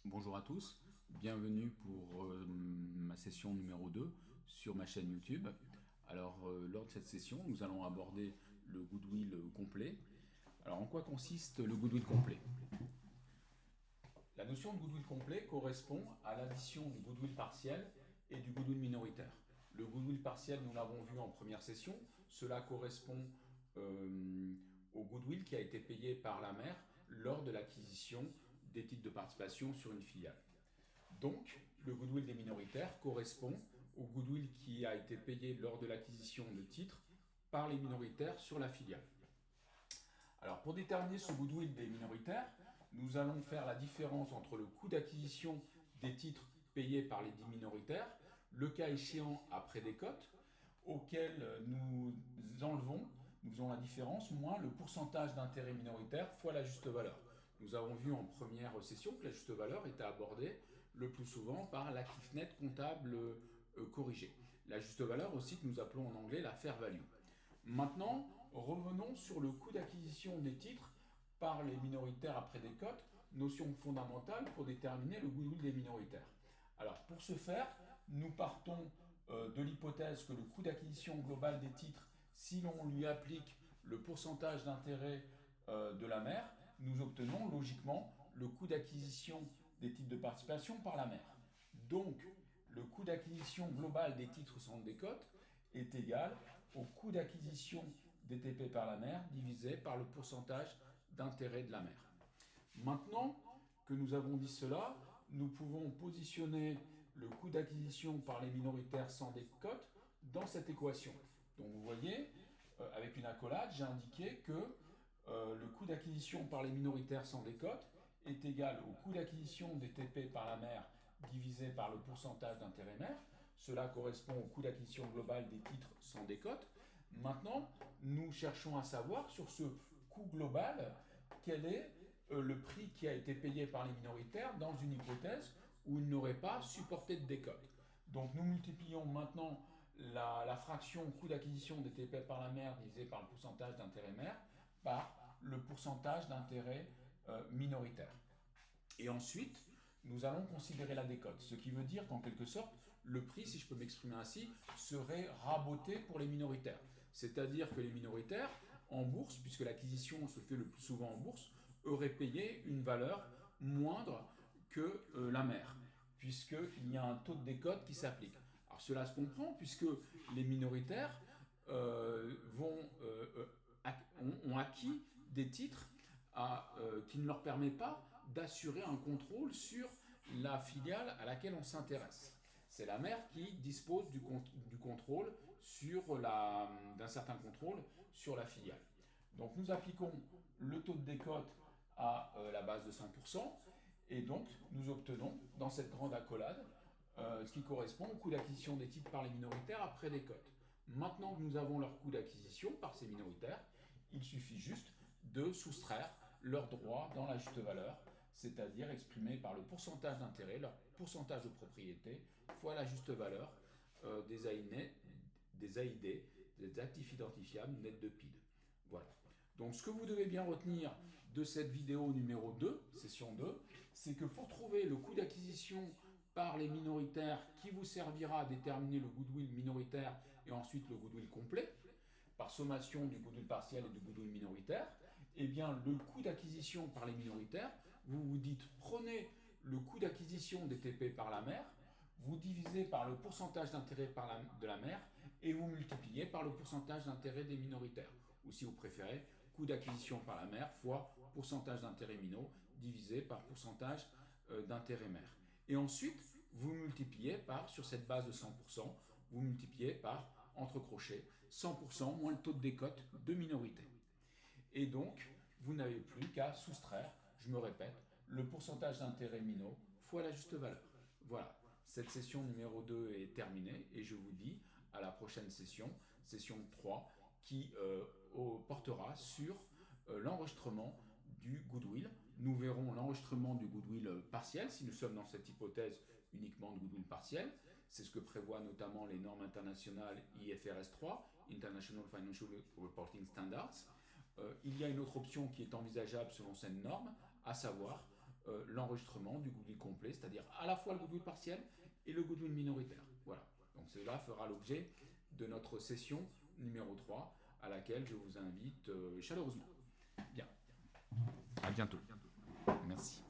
Bonjour à tous, bienvenue pour ma session numéro 2 sur ma chaîne YouTube. Alors, lors de cette session, nous allons aborder le goodwill complet. Alors, en quoi consiste le goodwill complet? La notion de goodwill complet correspond à l'addition du goodwill partiel et du goodwill minoritaire. Le goodwill partiel, nous l'avons vu en première session, cela correspond au goodwill qui a été payé par la mère lors de l'acquisition des titres de participation sur une filiale. Donc, le goodwill des minoritaires correspond au goodwill qui a été payé lors de l'acquisition de titres par les minoritaires sur la filiale. Alors, pour déterminer ce goodwill des minoritaires, nous allons faire la différence entre le coût d'acquisition des titres payés par les dits minoritaires, le cas échéant après décote, auquel nous faisons la différence, moins le pourcentage d'intérêt minoritaire fois la juste valeur. Nous avons vu en première session que la juste valeur était abordée le plus souvent par l'actif net comptable corrigé. La juste valeur aussi que nous appelons en anglais la fair value. Maintenant, revenons sur le coût d'acquisition des titres par les minoritaires après décote, notion fondamentale pour déterminer le goodwill des minoritaires. Alors, pour ce faire, nous partons de l'hypothèse que le coût d'acquisition global des titres, si l'on lui applique le pourcentage d'intérêt de la mère, nous obtenons logiquement le coût d'acquisition des titres de participation par la mère. Donc, le coût d'acquisition global des titres sans décote est égal au coût d'acquisition des TP par la mère divisé par le pourcentage d'intérêt de la mère. Maintenant que nous avons dit cela, nous pouvons positionner le coût d'acquisition par les minoritaires sans décote dans cette équation. Donc vous voyez, avec une accolade, j'ai indiqué que le coût d'acquisition par les minoritaires sans décote est égal au coût d'acquisition des TP par la mère divisé par le pourcentage d'intérêt mère. Cela correspond au coût d'acquisition global des titres sans décote. Maintenant, nous cherchons à savoir sur ce coût global quel est le prix qui a été payé par les minoritaires dans une hypothèse où ils n'auraient pas supporté de décote. Donc nous multiplions maintenant la fraction coût d'acquisition des TP par la mère divisé par le pourcentage d'intérêt mère par le pourcentage d'intérêt minoritaire. Et ensuite, nous allons considérer la décote, ce qui veut dire qu'en quelque sorte, le prix, si je peux m'exprimer ainsi, serait raboté pour les minoritaires. C'est-à-dire que les minoritaires, en bourse, puisque l'acquisition se fait le plus souvent en bourse, auraient payé une valeur moindre que la mère, puisqu'il y a un taux de décote qui s'applique. Alors cela se comprend, puisque les minoritaires ont acquis des titres qui ne leur permettent pas d'assurer un contrôle sur la filiale à laquelle on s'intéresse. C'est la mère qui dispose du contrôle d'un certain contrôle sur la filiale. Donc nous appliquons le taux de décote à la base de 100% et donc nous obtenons dans cette grande accolade ce qui correspond au coût d'acquisition des titres par les minoritaires après décote. Maintenant que nous avons leur coût d'acquisition par ces minoritaires, il suffit juste de soustraire leurs droits dans la juste valeur, c'est-à-dire exprimé par le pourcentage d'intérêt, leur pourcentage de propriété, fois la juste valeur des AID, des actifs identifiables net de PID. Voilà. Donc ce que vous devez bien retenir de cette vidéo numéro 2, session 2, c'est que pour trouver le coût d'acquisition par les minoritaires qui vous servira à déterminer le goodwill minoritaire et ensuite le goodwill complet, par sommation du goodwill partiel et du goodwill minoritaire, eh bien le coût d'acquisition par les minoritaires, vous vous dites prenez le coût d'acquisition des TP par la mère, vous divisez par le pourcentage d'intérêt de la mère et vous multipliez par le pourcentage d'intérêt des minoritaires. Ou si vous préférez, coût d'acquisition par la mère fois pourcentage d'intérêt minot divisé par pourcentage d'intérêt mère. Et ensuite, vous multipliez par, sur cette base de 100%, vous multipliez par, entre crochets, 100% moins le taux de décote de minorité. Et donc, vous n'avez plus qu'à soustraire, je me répète, le pourcentage d'intérêt minot fois la juste valeur. Voilà, cette session numéro 2 est terminée et je vous dis à la prochaine session, session 3, qui portera sur l'enregistrement du goodwill. Nous verrons l'enregistrement du goodwill partiel, si nous sommes dans cette hypothèse uniquement de goodwill partiel. C'est ce que prévoient notamment les normes internationales IFRS 3, International Financial Reporting Standards. Il y a une autre option qui est envisageable selon cette norme, à savoir l'enregistrement du goodwill complet, c'est-à-dire à la fois le goodwill partiel et le goodwill minoritaire. Voilà. Donc cela fera l'objet de notre session numéro 3 à laquelle je vous invite chaleureusement. Bien. À bientôt. Merci.